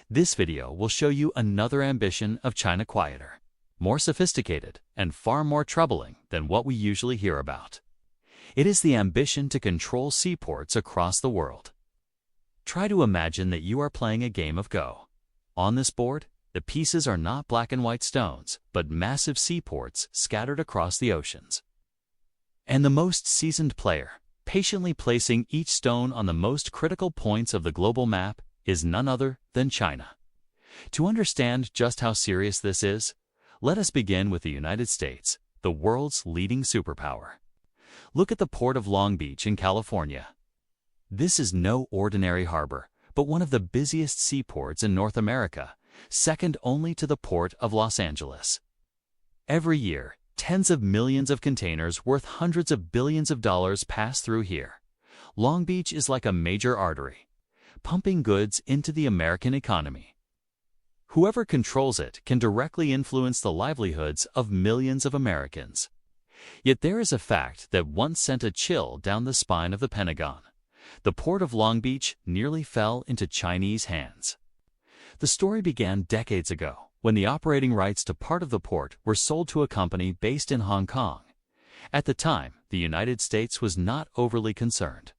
This video will show you another ambition of China, quieter, more sophisticated, and far more troubling than what we usually hear about. It is the ambition to control seaports across the world. Try to imagine that you are playing a game of Go. On this board, the pieces are not black and white stones, but massive seaports scattered across the oceans. And the most seasoned player, patiently placing each stone on the most critical points of the global map, is none other than China. To understand just how serious this is, let us begin with the United States, the world's leading superpower. Look at the port of Long Beach in California. This is no ordinary harbor, but one of the busiest seaports in North America, second only to the port of Los Angeles. Every year, tens of millions of containers worth hundreds of billions of dollars pass through here. Long Beach is like a major artery, pumping goods into the American economy. Whoever controls it can directly influence the livelihoods of millions of Americans. Yet there is a fact that once sent a chill down the spine of the Pentagon. The port of Long Beach nearly fell into Chinese hands. The story began decades ago, when the operating rights to part of the port were sold to a company based in Hong Kong. At the time, the United States was not overly concerned.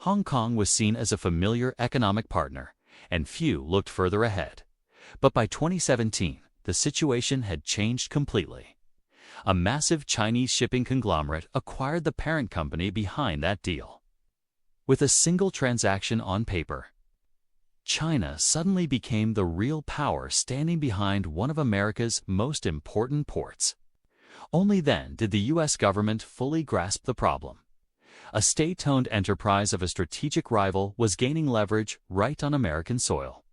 Hong Kong was seen as a familiar economic partner, and few looked further ahead. But by 2017, the situation had changed completely. A massive Chinese shipping conglomerate acquired the parent company behind that deal. With a single transaction on paper, China suddenly became the real power standing behind one of America's most important ports. Only then did the U.S. government fully grasp the problem. A state-owned enterprise of a strategic rival was gaining leverage right on American soil.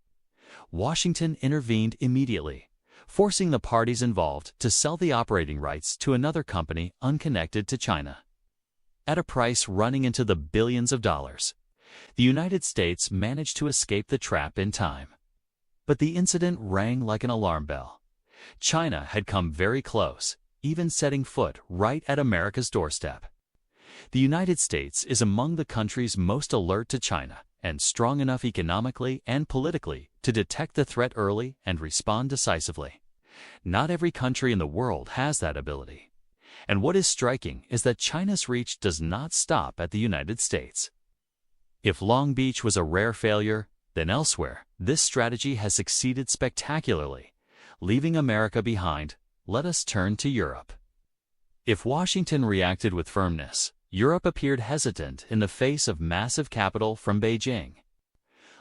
Washington intervened immediately, forcing the parties involved to sell the operating rights to another company unconnected to China. At a price running into the billions of dollars, the United States managed to escape the trap in time. But the incident rang like an alarm bell. China had come very close, even setting foot right at America's doorstep. The United States is among the countries most alert to China and strong enough economically and politically to detect the threat early and respond decisively. Not every country in the world has that ability. And what is striking is that China's reach does not stop at the United States. If Long Beach was a rare failure, then elsewhere, this strategy has succeeded spectacularly. Leaving America behind, let us turn to Europe. If Washington reacted with firmness, Europe appeared hesitant in the face of massive capital from Beijing.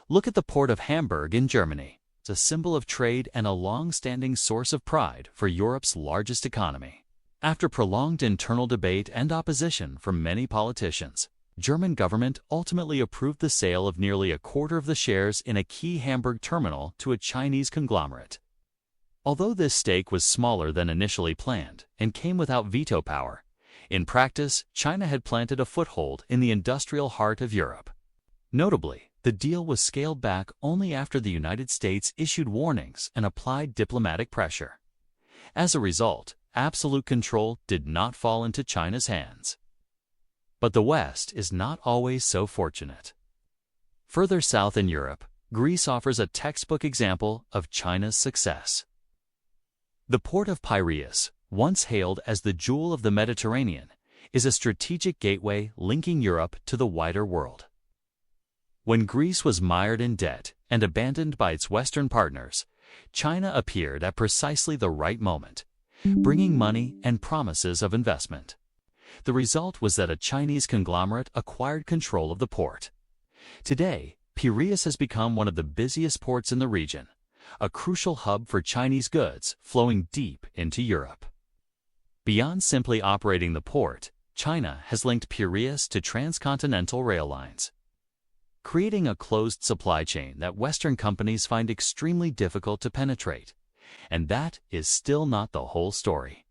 Look at the port of Hamburg in Germany. It's a symbol of trade and a long-standing source of pride for Europe's largest economy. After prolonged internal debate and opposition from many politicians, German government ultimately approved the sale of nearly a quarter of the shares in a key Hamburg terminal to a Chinese conglomerate. Although this stake was smaller than initially planned and came without veto power, in practice, China had planted a foothold in the industrial heart of Europe. Notably, the deal was scaled back only after the United States issued warnings and applied diplomatic pressure. As a result, absolute control did not fall into China's hands. But the West is not always so fortunate. Further south in Europe, Greece offers a textbook example of China's success. The port of Piraeus, once hailed as the jewel of the Mediterranean, is a strategic gateway linking Europe to the wider world. When Greece was mired in debt and abandoned by its Western partners, China appeared at precisely the right moment, bringing money and promises of investment. The result was that a Chinese conglomerate acquired control of the port. Today, Piraeus has become one of the busiest ports in the region, a crucial hub for Chinese goods flowing deep into Europe. Beyond simply operating the port, China has linked Piraeus to transcontinental rail lines, creating a closed supply chain that Western companies find extremely difficult to penetrate. And that is still not the whole story.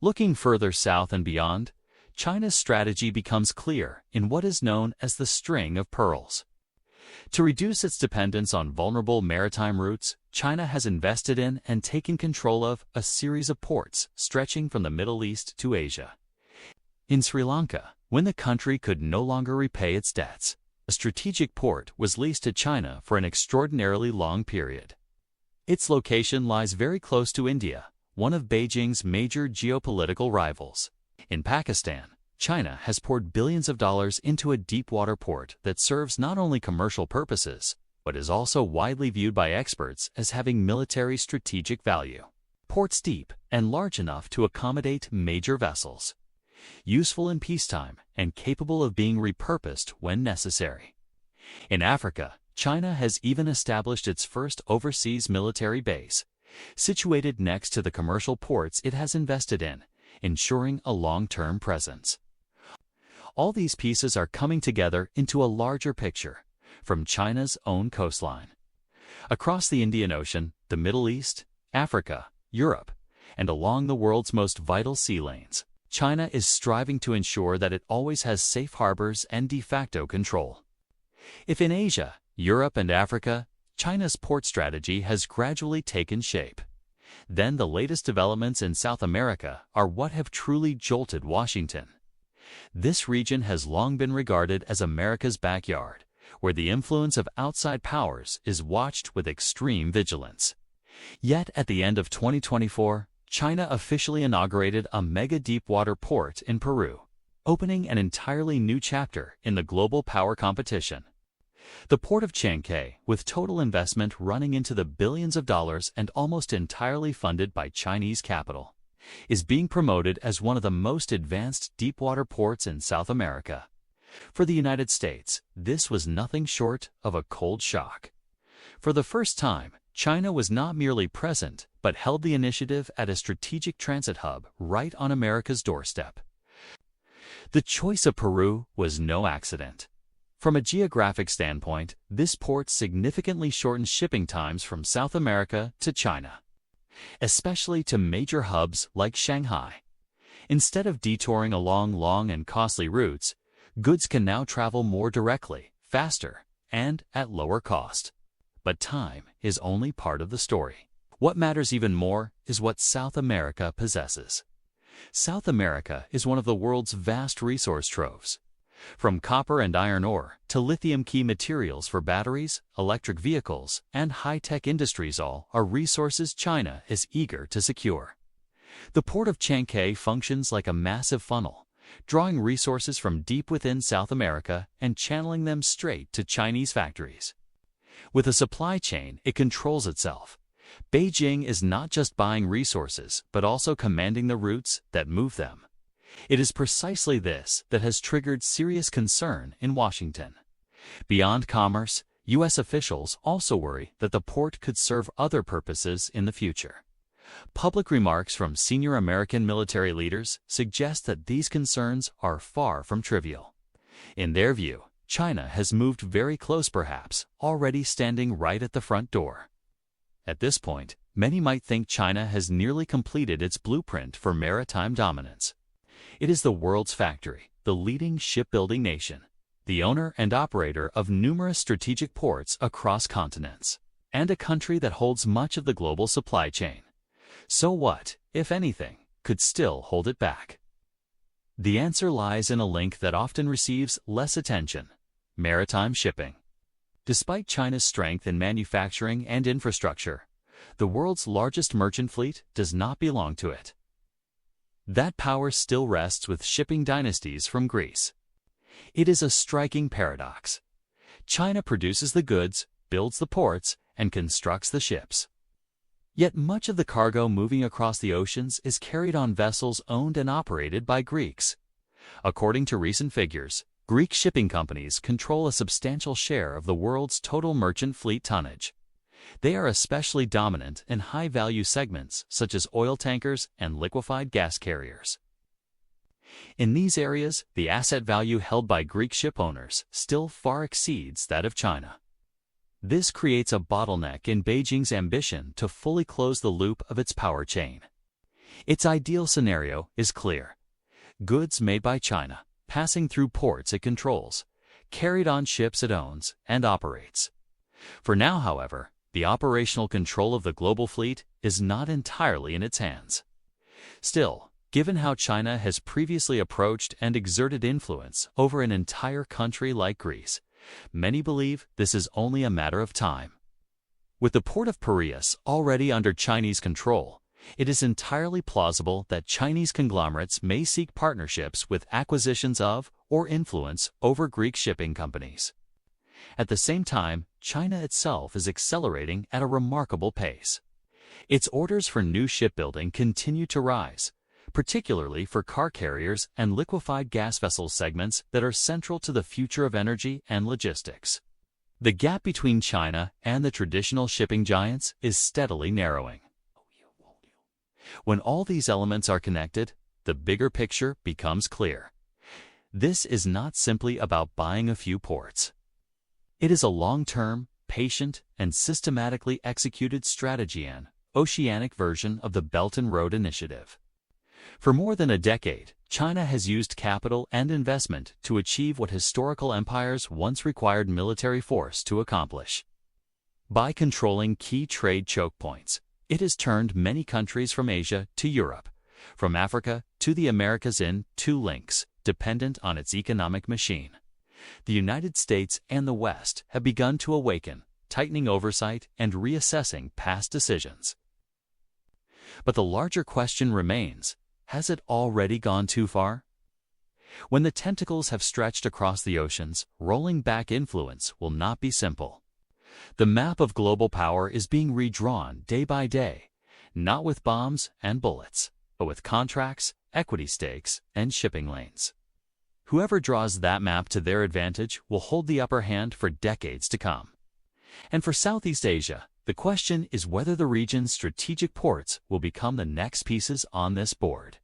Looking further south and beyond, China's strategy becomes clear in what is known as the String of Pearls. To reduce its dependence on vulnerable maritime routes, China has invested in and taken control of a series of ports stretching from the Middle East to Asia. In Sri Lanka, when the country could no longer repay its debts, A strategic port was leased to China for an extraordinarily long period. Its location lies very close to India, one of Beijing's major geopolitical rivals. In Pakistan, China has poured billions of dollars into a deep-water port that serves not only commercial purposes, but is also widely viewed by experts as having military strategic value. Ports deep and large enough to accommodate major vessels, useful in peacetime and capable of being repurposed when necessary. In Africa, China has even established its first overseas military base, situated next to the commercial ports it has invested in, ensuring a long-term presence. All these pieces are coming together into a larger picture, from China's own coastline. Across the Indian Ocean, the Middle East, Africa, Europe, and along the world's most vital sea lanes, China is striving to ensure that it always has safe harbors and de facto control. If in Asia, Europe, and Africa, China's port strategy has gradually taken shape, then the latest developments in South America are what have truly jolted Washington. This region has long been regarded as America's backyard, where the influence of outside powers is watched with extreme vigilance. Yet at the end of 2024, China officially inaugurated a mega deep-water port in Peru, opening an entirely new chapter in the global power competition. The port of Chancay, with total investment running into the billions of dollars and almost entirely funded by Chinese capital, is being promoted as one of the most advanced deep-water ports in South America. For the United States, this was nothing short of a cold shock. For the first time, China was not merely present, but held the initiative at a strategic transit hub right on America's doorstep. The choice of Peru was no accident. From a geographic standpoint, this port significantly shortens shipping times from South America to China, especially to major hubs like Shanghai. Instead of detouring along long and costly routes, goods can now travel more directly, faster, and at lower cost. But time is only part of the story. What matters even more is what South America possesses. South America is one of the world's vast resource troves. From copper and iron ore to lithium, key materials for batteries, electric vehicles, and high-tech industries, all are resources China is eager to secure. The port of Chancay functions like a massive funnel, drawing resources from deep within South America and channeling them straight to Chinese factories. With a supply chain it controls itself, Beijing is not just buying resources but also commanding the routes that move them. It is precisely this that has triggered serious concern in Washington. Beyond commerce, U.S. officials also worry that the port could serve other purposes in the future. Public remarks from senior American military leaders suggest that these concerns are far from trivial. In their view, China has moved very close, perhaps already standing right at the front door. At this point, many might think China has nearly completed its blueprint for maritime dominance. It is the world's factory, the leading shipbuilding nation, the owner and operator of numerous strategic ports across continents, and a country that holds much of the global supply chain. So what, if anything, could still hold it back? The answer lies in a link that often receives less attention: maritime shipping. Despite China's strength in manufacturing and infrastructure, the world's largest merchant fleet does not belong to it. That power still rests with shipping dynasties from Greece. It is a striking paradox. China produces the goods, builds the ports, and constructs the ships. Yet much of the cargo moving across the oceans is carried on vessels owned and operated by Greeks. According to recent figures, Greek shipping companies control a substantial share of the world's total merchant fleet tonnage. They are especially dominant in high-value segments such as oil tankers and liquefied gas carriers. In these areas, the asset value held by Greek ship owners still far exceeds that of China. This creates a bottleneck in Beijing's ambition to fully close the loop of its power chain. Its ideal scenario is clear: goods made by China, passing through ports it controls, carried on ships it owns and operates. For now, however, the operational control of the global fleet is not entirely in its hands. Still, given how China has previously approached and exerted influence over an entire country like Greece, Many believe this is only a matter of time. With the port of Piraeus already under Chinese control, it is entirely plausible that Chinese conglomerates may seek partnerships with acquisitions of or influence over Greek shipping companies. At the same time, China itself is accelerating at a remarkable pace. Its orders for new shipbuilding continue to rise, particularly for car carriers and liquefied gas vessel segments that are central to the future of energy and logistics. The gap between China and the traditional shipping giants is steadily narrowing. When all these elements are connected, the bigger picture becomes clear. This is not simply about buying a few ports. It is a long-term, patient, and systematically executed strategy and oceanic version of the Belt and Road Initiative. For more than a decade, China has used capital and investment to achieve what historical empires once required military force to accomplish. By controlling key trade choke points, it has turned many countries from Asia to Europe, from Africa to the Americas in 2 links, dependent on its economic machine. The United States and the West have begun to awaken, tightening oversight and reassessing past decisions. But the larger question remains, has it already gone too far? When the tentacles have stretched across the oceans, rolling back influence will not be simple. The map of global power is being redrawn day by day, not with bombs and bullets, but with contracts, equity stakes, and shipping lanes. Whoever draws that map to their advantage will hold the upper hand for decades to come. And for Southeast Asia, the question is whether the region's strategic ports will become the next pieces on this board.